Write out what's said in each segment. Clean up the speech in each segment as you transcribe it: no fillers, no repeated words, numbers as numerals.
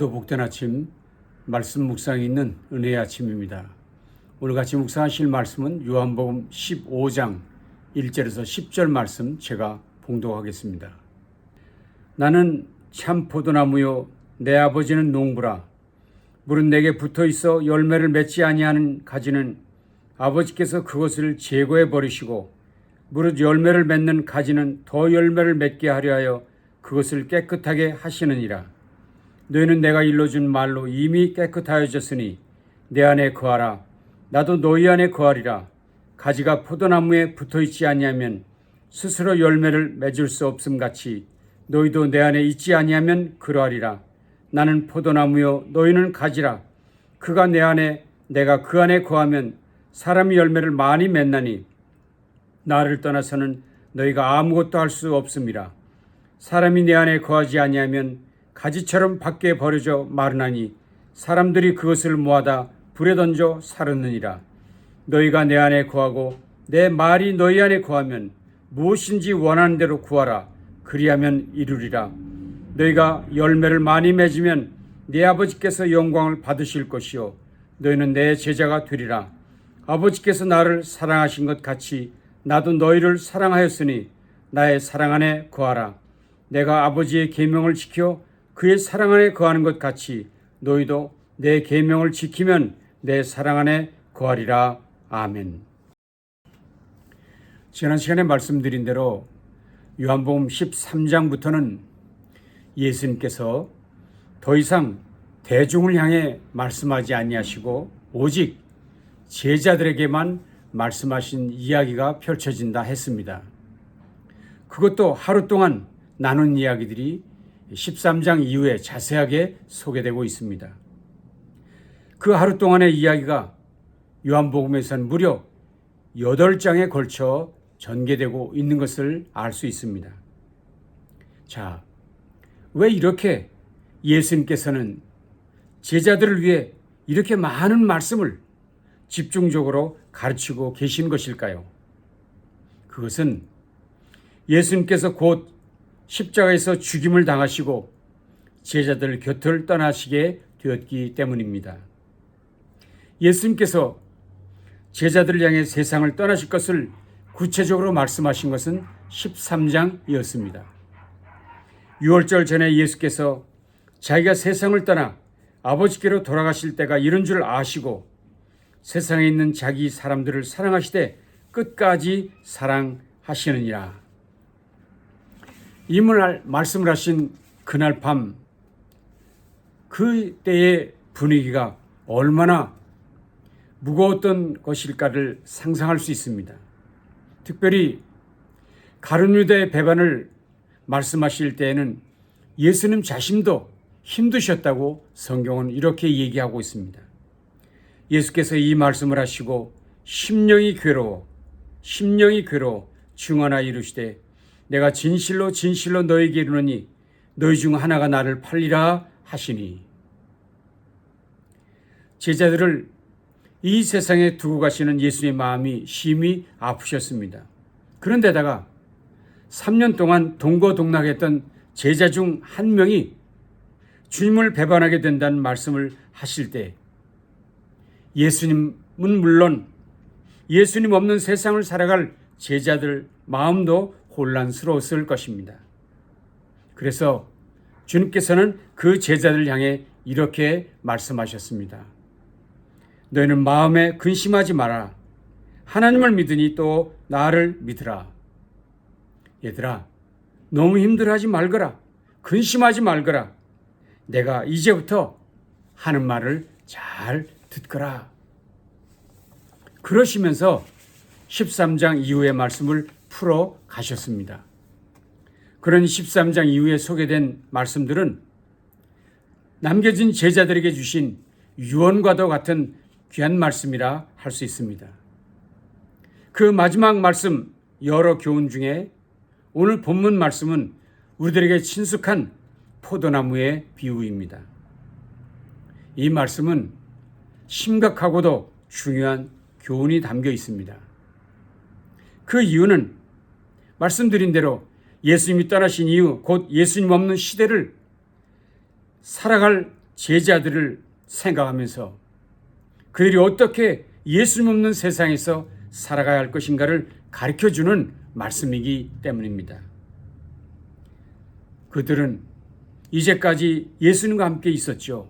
오늘도 복된 아침 말씀 묵상이 있는 은혜의 아침입니다. 오늘 같이 묵상하실 말씀은 요한복음 15장 1절에서 10절 말씀 제가 봉독하겠습니다. 나는 참 포도나무요 내 아버지는 농부라. 물은 내게 붙어있어 열매를 맺지 아니하는 가지는 아버지께서 그것을 제거해 버리시고 무릇 열매를 맺는 가지는 더 열매를 맺게 하려 하여 그것을 깨끗하게 하시느니라. 너희는 내가 일러준 말로 이미 깨끗하여졌으니 내 안에 거하라. 나도 너희 안에 거하리라. 가지가 포도나무에 붙어있지 아니하면 스스로 열매를 맺을 수 없음 같이 너희도 내 안에 있지 아니하면 그러하리라. 나는 포도나무요 너희는 가지라. 그가 내 안에 내가 그 안에 거하면 사람이 열매를 많이 맺나니 나를 떠나서는 너희가 아무것도 할 수 없음이라. 사람이 내 안에 거하지 아니하면 가지처럼 밖에 버려져 마르나니 사람들이 그것을 모아다 불에 던져 사르느니라. 너희가 내 안에 거하고 내 말이 너희 안에 거하면 무엇인지 원하는 대로 구하라. 그리하면 이루리라. 너희가 열매를 많이 맺으면 네 아버지께서 영광을 받으실 것이요 너희는 내 제자가 되리라. 아버지께서 나를 사랑하신 것 같이 나도 너희를 사랑하였으니 나의 사랑 안에 거하라. 내가 아버지의 계명을 지켜 그의 사랑 안에 거하는 것 같이 너희도 내 계명을 지키면 내 사랑 안에 거하리라. 아멘. 지난 시간에 말씀드린 대로 요한복음 13장부터는 예수님께서 더 이상 대중을 향해 말씀하지 아니하시고 오직 제자들에게만 말씀하신 이야기가 펼쳐진다 했습니다. 그것도 하루 동안 나눈 이야기들이 13장 이후에 자세하게 소개되고 있습니다. 그 하루 동안의 이야기가 요한복음에서는 무려 8장에 걸쳐 전개되고 있는 것을 알 수 있습니다. 자, 왜 이렇게 예수님께서는 제자들을 위해 이렇게 많은 말씀을 집중적으로 가르치고 계신 것일까요? 그것은 예수님께서 곧 십자가에서 죽임을 당하시고 제자들 곁을 떠나시게 되었기 때문입니다. 예수님께서 제자들을 향해 세상을 떠나실 것을 구체적으로 말씀하신 것은 13장이었습니다. 6월절 전에 예수께서 자기가 세상을 떠나 아버지께로 돌아가실 때가 이른 줄 아시고 세상에 있는 자기 사람들을 사랑하시되 끝까지 사랑하시느니라. 이 말씀을 하신 그날 밤 그때의 분위기가 얼마나 무거웠던 것일까를 상상할 수 있습니다. 특별히 가룟유다의 배반을 말씀하실 때에는 예수님 자신도 힘드셨다고 성경은 이렇게 얘기하고 있습니다. 예수께서 이 말씀을 하시고 심령이 괴로워 중하나 이르시되 내가 진실로 너희에게 이르노니 너희 중 하나가 나를 팔리라 하시니. 제자들을 이 세상에 두고 가시는 예수의 마음이 심히 아프셨습니다. 그런데다가 3년 동안 동고동락했던 제자 중 한 명이 주님을 배반하게 된다는 말씀을 하실 때 예수님은 물론 예수님 없는 세상을 살아갈 제자들 마음도 혼란스러웠을 것입니다. 그래서 주님께서는 그 제자들을 향해 이렇게 말씀하셨습니다. 너희는 마음에 근심하지 마라. 하나님을 믿으니 또 나를 믿으라. 얘들아, 너무 힘들어하지 말거라. 근심하지 말거라. 내가 이제부터 하는 말을 잘 듣거라. 그러시면서 13장 이후의 말씀을 풀어 가셨습니다. 그런 13장 이후에 소개된 말씀들은 남겨진 제자들에게 주신 유언과도 같은 귀한 말씀이라 할 수 있습니다. 그 마지막 말씀 여러 교훈 중에 오늘 본문 말씀은 우리들에게 친숙한 포도나무의 비유입니다. 이 말씀은 심각하고도 중요한 교훈이 담겨 있습니다. 그 이유는 말씀드린 대로 예수님이 떠나신 이후 곧 예수님 없는 시대를 살아갈 제자들을 생각하면서 그들이 어떻게 예수님 없는 세상에서 살아가야 할 것인가를 가르쳐주는 말씀이기 때문입니다. 그들은 이제까지 예수님과 함께 있었죠.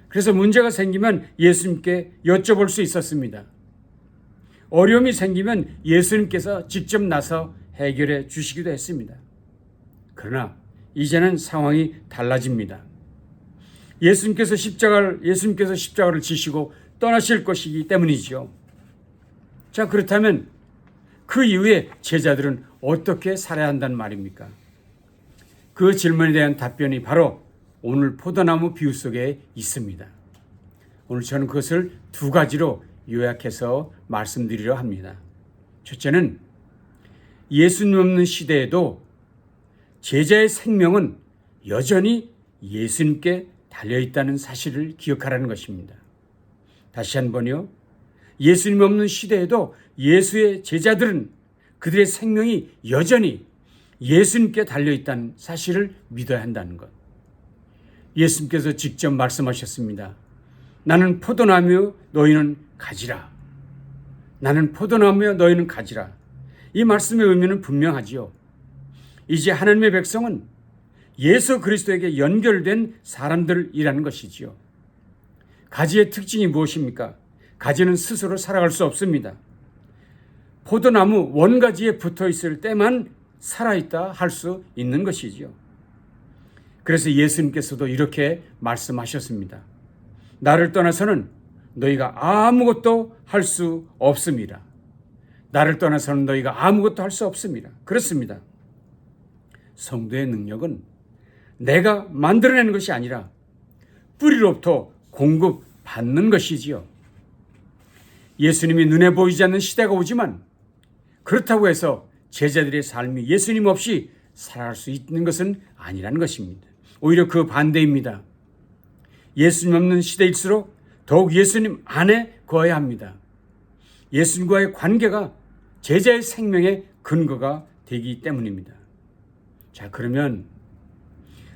그래서 문제가 생기면 예수님께 여쭤볼 수 있었습니다. 어려움이 생기면 예수님께서 직접 나서 해결해 주시기도 했습니다. 그러나 이제는 상황이 달라집니다. 예수님께서 십자가를 지시고 떠나실 것이기 때문이죠. 자, 그렇다면 그 이후에 제자들은 어떻게 살아야 한다는 말입니까? 그 질문에 대한 답변이 바로 오늘 포도나무 비유 속에 있습니다. 오늘 저는 그것을 두 가지로 요약해서 말씀드리려 합니다. 첫째는 예수님 없는 시대에도 제자의 생명은 여전히 예수님께 달려있다는 사실을 기억하라는 것입니다. 다시 한번요. 예수님 없는 시대에도 예수의 제자들은 그들의 생명이 여전히 예수님께 달려있다는 사실을 믿어야 한다는 것. 예수님께서 직접 말씀하셨습니다. 나는 포도나무, 너희는 가지라. 나는 포도나무여, 너희는 가지라. 이 말씀의 의미는 분명하지요. 이제 하나님의 백성은 예수 그리스도에게 연결된 사람들이라는 것이지요. 가지의 특징이 무엇입니까? 가지는 스스로 살아갈 수 없습니다. 포도나무 원가지에 붙어 있을 때만 살아있다 할 수 있는 것이지요. 그래서 예수님께서도 이렇게 말씀하셨습니다. 나를 떠나서는 너희가 아무것도 할 수 없습니다. 나를 떠나서는 너희가 아무것도 할 수 없습니다. 그렇습니다. 성도의 능력은 내가 만들어내는 것이 아니라 뿌리로부터 공급받는 것이지요. 예수님이 눈에 보이지 않는 시대가 오지만 그렇다고 해서 제자들의 삶이 예수님 없이 살아갈 수 있는 것은 아니라는 것입니다. 오히려 그 반대입니다. 예수님 없는 시대일수록 더욱 예수님 안에 거해야 합니다. 예수님과의 관계가 제자의 생명의 근거가 되기 때문입니다. 자, 그러면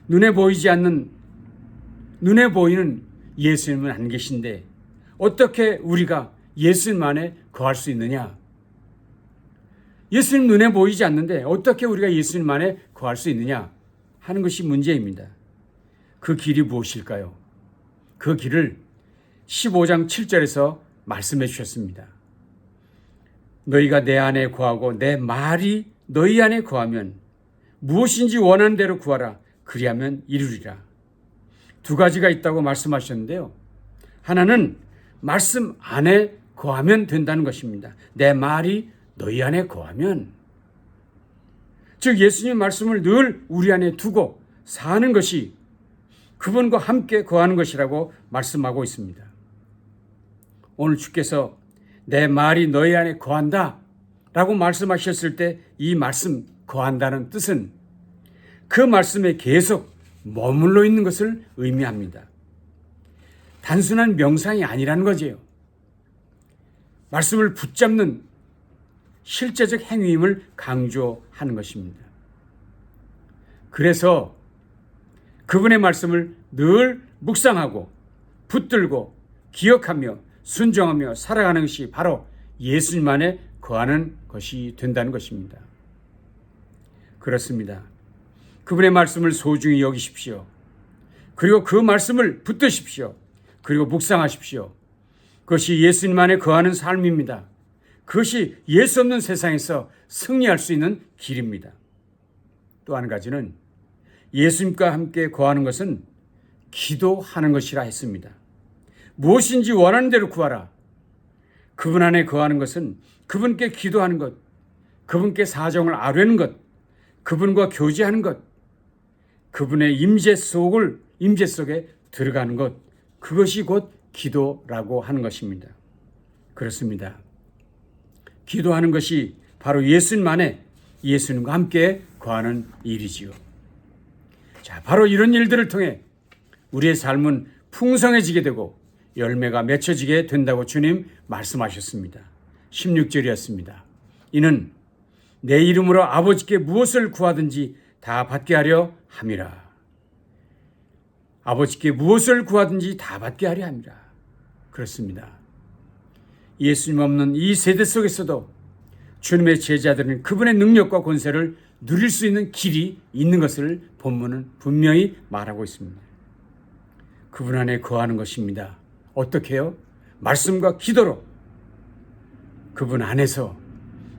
눈에 보이는 예수님은 안 계신데 어떻게 우리가 예수님 안에 거할 수 있느냐? 예수님 눈에 보이지 않는데 어떻게 우리가 예수님 안에 거할 수 있느냐 하는 것이 문제입니다. 그 길이 무엇일까요? 그 길을 15장 7절에서 말씀해 주셨습니다. 너희가 내 안에 거하고 내 말이 너희 안에 거하면 무엇인지 원하는 대로 구하라. 그리하면 이루리라. 두 가지가 있다고 말씀하셨는데요. 하나는 말씀 안에 거하면 된다는 것입니다. 내 말이 너희 안에 거하면, 즉 예수님의 말씀을 늘 우리 안에 두고 사는 것이 그분과 함께 거하는 것이라고 말씀하고 있습니다. 오늘 주께서 내 말이 너희 안에 거한다 라고 말씀하셨을 때 이 말씀 거한다는 뜻은 그 말씀에 계속 머물러 있는 것을 의미합니다. 단순한 명상이 아니라는 거지요. 말씀을 붙잡는 실제적 행위임을 강조하는 것입니다. 그래서 그분의 말씀을 늘 묵상하고 붙들고 기억하며 순종하며 살아가는 것이 바로 예수님 안에 거하는 것이 된다는 것입니다. 그렇습니다. 그분의 말씀을 소중히 여기십시오. 그리고 그 말씀을 붙드십시오. 그리고 묵상하십시오. 그것이 예수님 안에 거하는 삶입니다. 그것이 예수 없는 세상에서 승리할 수 있는 길입니다. 또 한 가지는 예수님과 함께 거하는 것은 기도하는 것이라 했습니다. 무엇인지 원하는 대로 구하라. 그분 안에 거하는 것은 그분께 기도하는 것, 그분께 사정을 아뢰는 것, 그분과 교제하는 것, 그분의 임재 속에 들어가는 것, 그것이 곧 기도라고 하는 것입니다. 그렇습니다. 기도하는 것이 바로 예수님 안에 예수님과 함께 거하는 일이지요. 자, 바로 이런 일들을 통해 우리의 삶은 풍성해지게 되고 열매가 맺혀지게 된다고 주님 말씀하셨습니다. 16절이었습니다. 이는 내 이름으로 아버지께 무엇을 구하든지 다 받게 하려 함이라. 아버지께 무엇을 구하든지 다 받게 하려 함이라. 그렇습니다. 예수님 없는 이 세대 속에서도 주님의 제자들은 그분의 능력과 권세를 누릴 수 있는 길이 있는 것을 본문은 분명히 말하고 있습니다. 그분 안에 거하는 것입니다. 어떻게 해요? 말씀과 기도로 그분 안에서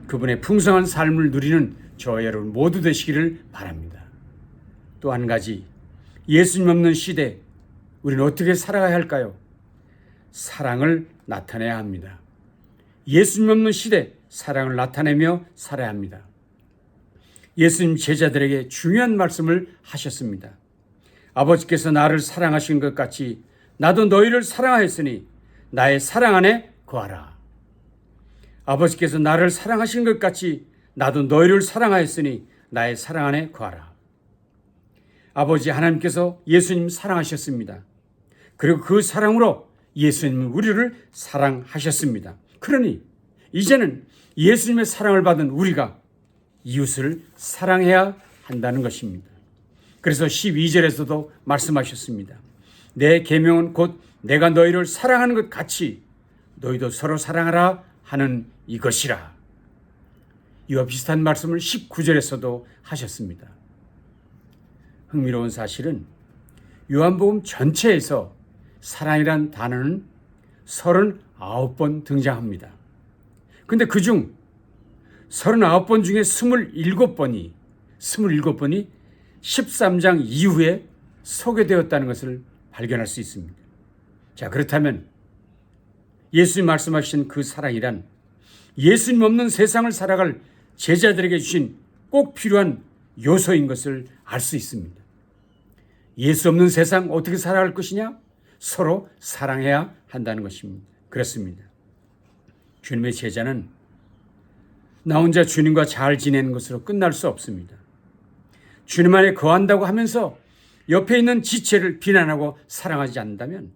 그분의 풍성한 삶을 누리는 저와 여러분 모두 되시기를 바랍니다. 또 한 가지, 예수님 없는 시대 우리는 어떻게 살아가야 할까요? 사랑을 나타내야 합니다. 예수님 없는 시대 사랑을 나타내며 살아야 합니다. 예수님 제자들에게 중요한 말씀을 하셨습니다. 아버지께서 나를 사랑하신 것 같이 나도 너희를 사랑하였으니 나의 사랑 안에 거하라. 아버지께서 나를 사랑하신 것 같이 나도 너희를 사랑하였으니 나의 사랑 안에 거하라. 아버지 하나님께서 예수님 사랑하셨습니다. 그리고 그 사랑으로 예수님은 우리를 사랑하셨습니다. 그러니 이제는 예수님의 사랑을 받은 우리가 이웃을 사랑해야 한다는 것입니다. 그래서 12절에서도 말씀하셨습니다. 내 계명은 곧 내가 너희를 사랑하는 것 같이 너희도 서로 사랑하라 하는 이것이라. 이와 비슷한 말씀을 19절에서도 하셨습니다. 흥미로운 사실은 요한복음 전체에서 사랑이란 단어는 39번 등장합니다. 근데 그중 39번 중에 27번이 13장 이후에 소개되었다는 것을 발견할 수 있습니다. 자, 그렇다면 예수님 말씀하신 그 사랑이란 예수님 없는 세상을 살아갈 제자들에게 주신 꼭 필요한 요소인 것을 알 수 있습니다. 예수 없는 세상 어떻게 살아갈 것이냐? 서로 사랑해야 한다는 것입니다. 그렇습니다. 주님의 제자는 나 혼자 주님과 잘 지내는 것으로 끝날 수 없습니다. 주님 안에 거한다고 하면서 옆에 있는 지체를 비난하고 사랑하지 않는다면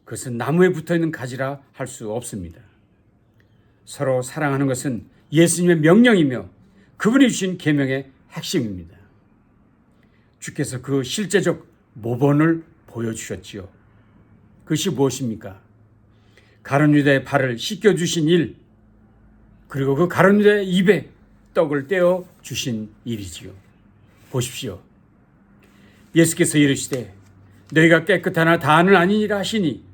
그것은 나무에 붙어있는 가지라 할 수 없습니다. 서로 사랑하는 것은 예수님의 명령이며 그분이 주신 계명의 핵심입니다. 주께서 그 실제적 모본을 보여주셨지요. 그것이 무엇입니까? 가룟 유다의 발을 씻겨주신 일, 그리고 그 가룟 유다의 입에 떡을 떼어 주신 일이지요. 보십시오. 예수께서 이르시되 너희가 깨끗하나 다는 아니니라 하시니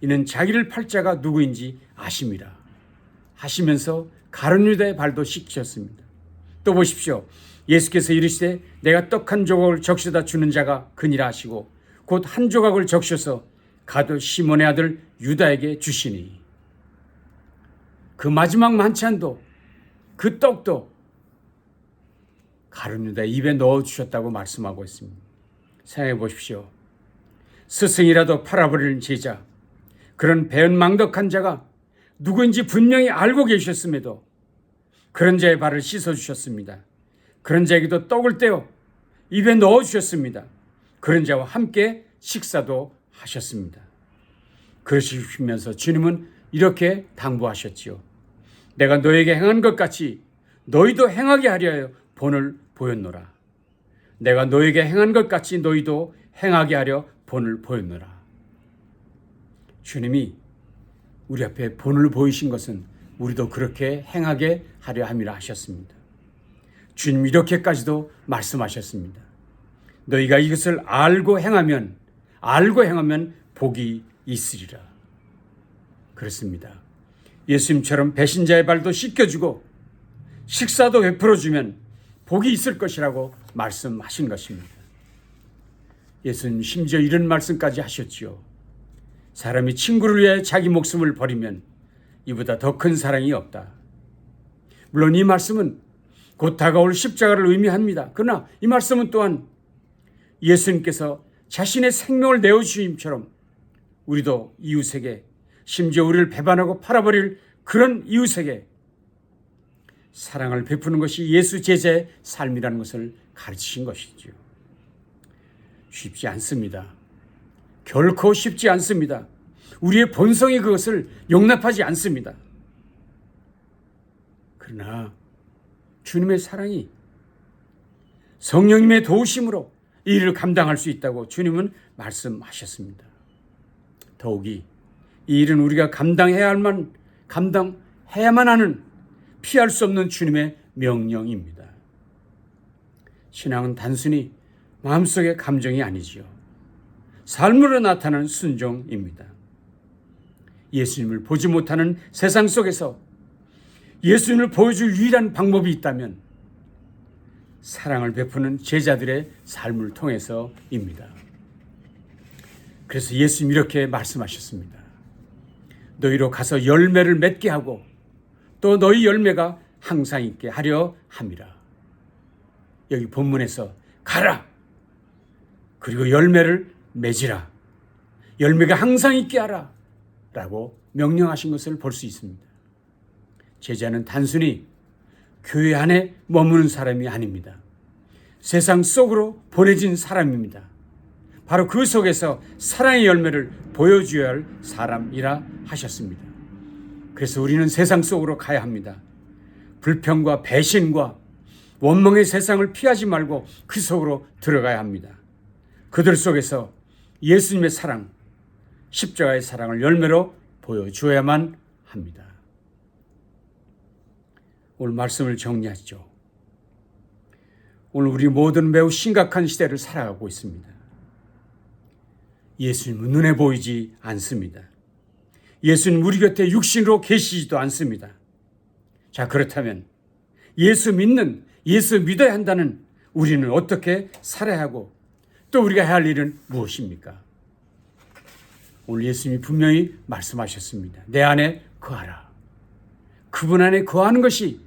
이는 자기를 팔 자가 누구인지 아심이라 하시면서 가룟 유다의 발도 씻기셨습니다. 또 보십시오. 예수께서 이르시되 내가 떡 한 조각을 적셔다 주는 자가 그니라 하시고 곧 한 조각을 적셔서 가룟 시몬의 아들 유다에게 주시니 그 마지막 만찬도 그 떡도 가룟 유다의 입에 넣어주셨다고 말씀하고 있습니다. 생각해 보십시오. 스승이라도 팔아버리는 제자, 그런 배은망덕한 자가 누구인지 분명히 알고 계셨음에도 그런 자의 발을 씻어주셨습니다. 그런 자에게도 떡을 떼어 입에 넣어주셨습니다. 그런 자와 함께 식사도 하셨습니다. 그러시면서 주님은 이렇게 당부하셨지요. 내가 너에게 행한 것 같이 너희도 행하게 하려 하여 본을 보였노라. 내가 너에게 행한 것 같이 너희도 행하게 하려 본을 보였노라. 주님이 우리 앞에 본을 보이신 것은 우리도 그렇게 행하게 하려 함이라 하셨습니다. 주님 이렇게까지도 말씀하셨습니다. 너희가 이것을 알고 행하면 복이 있으리라. 그렇습니다. 예수님처럼 배신자의 발도 씻겨주고 식사도 베풀어주면 복이 있을 것이라고 말씀하신 것입니다. 예수님 심지어 이런 말씀까지 하셨지요. 사람이 친구를 위해 자기 목숨을 버리면 이보다 더 큰 사랑이 없다. 물론 이 말씀은 곧 다가올 십자가를 의미합니다. 그러나 이 말씀은 또한 예수님께서 자신의 생명을 내어주심처럼 우리도 이웃에게, 심지어 우리를 배반하고 팔아버릴 그런 이웃에게 사랑을 베푸는 것이 예수 제자의 삶이라는 것을 가르치신 것이죠. 쉽지 않습니다. 결코 쉽지 않습니다. 우리의 본성이 그것을 용납하지 않습니다. 그러나 주님의 사랑이 성령님의 도우심으로 이 일을 감당할 수 있다고 주님은 말씀하셨습니다. 더욱이 이 일은 우리가 감당해야만 하는 피할 수 없는 주님의 명령입니다. 신앙은 단순히 마음속의 감정이 아니지요. 삶으로 나타나는 순종입니다. 예수님을 보지 못하는 세상 속에서 예수님을 보여줄 유일한 방법이 있다면 사랑을 베푸는 제자들의 삶을 통해서입니다. 그래서 예수님이 이렇게 말씀하셨습니다. 너희로 가서 열매를 맺게 하고 또 너희 열매가 항상 있게 하려 함이라. 여기 본문에서 가라. 그리고 열매를 맺으라. 열매가 항상 있게 하라. 라고 명령하신 것을 볼 수 있습니다. 제자는 단순히 교회 안에 머무는 사람이 아닙니다. 세상 속으로 보내진 사람입니다. 바로 그 속에서 사랑의 열매를 보여줘야 할 사람이라 하셨습니다. 그래서 우리는 세상 속으로 가야 합니다. 불평과 배신과 원망의 세상을 피하지 말고 그 속으로 들어가야 합니다. 그들 속에서 예수님의 사랑, 십자가의 사랑을 열매로 보여줘야만 합니다. 오늘 말씀을 정리하죠. 오늘 우리 모두는 매우 심각한 시대를 살아가고 있습니다. 예수님은 눈에 보이지 않습니다. 예수님 우리 곁에 육신으로 계시지도 않습니다. 자, 그렇다면 예수 믿어야 한다는 우리는 어떻게 살아야 하고 또 우리가 해야 할 일은 무엇입니까? 오늘 예수님이 분명히 말씀하셨습니다. 내 안에 거하라. 그분 안에 거하는 것이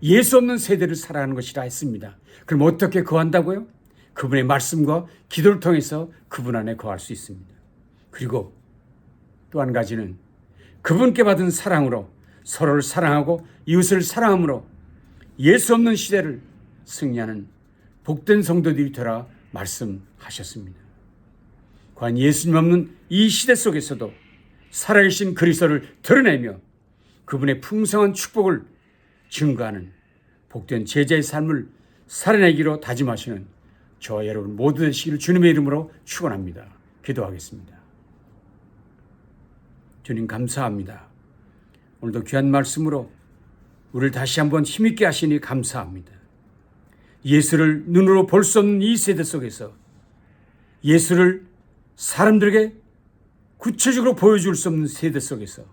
예수 없는 세대를 살아가는 것이라 했습니다. 그럼 어떻게 거한다고요? 그분의 말씀과 기도를 통해서 그분 안에 거할 수 있습니다. 그리고 또 한 가지는 그분께 받은 사랑으로 서로를 사랑하고 이웃을 사랑함으로 예수 없는 시대를 승리하는 복된 성도들이 되라 말씀하셨습니다. 과연 예수님 없는 이 시대 속에서도 살아계신 그리스도를 드러내며 그분의 풍성한 축복을 증거하는 복된 제자의 삶을 살아내기로 다짐하시는 저와 여러분 모두 되시기를 주님의 이름으로 축원합니다. 기도하겠습니다. 주님 감사합니다. 오늘도 귀한 말씀으로 우리를 다시 한번 힘있게 하시니 감사합니다. 예수를 눈으로 볼 수 없는 이 세대 속에서 예수를 사람들에게 구체적으로 보여줄 수 없는 세대 속에서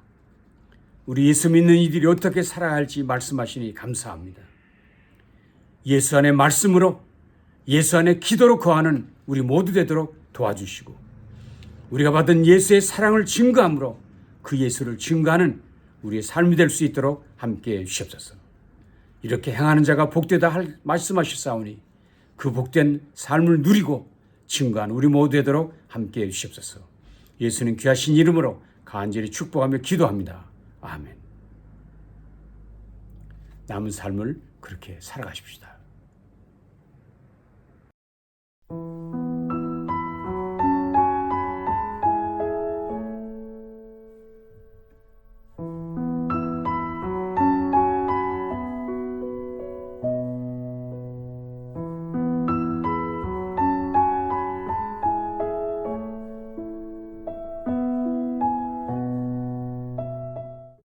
우리 예수 믿는 이들이 어떻게 살아야 할지 말씀하시니 감사합니다. 예수 안의 말씀으로 예수 안에 기도로 거하는 우리 모두 되도록 도와주시고 우리가 받은 예수의 사랑을 증거함으로 그 예수를 증거하는 우리의 삶이 될 수 있도록 함께해 주시옵소서. 이렇게 행하는 자가 복되다 말씀하셨사오니 그 복된 삶을 누리고 증거하는 우리 모두 되도록 함께해 주시옵소서. 예수님 귀하신 이름으로 간절히 축복하며 기도합니다. 아멘. 남은 삶을 그렇게 살아가십시다.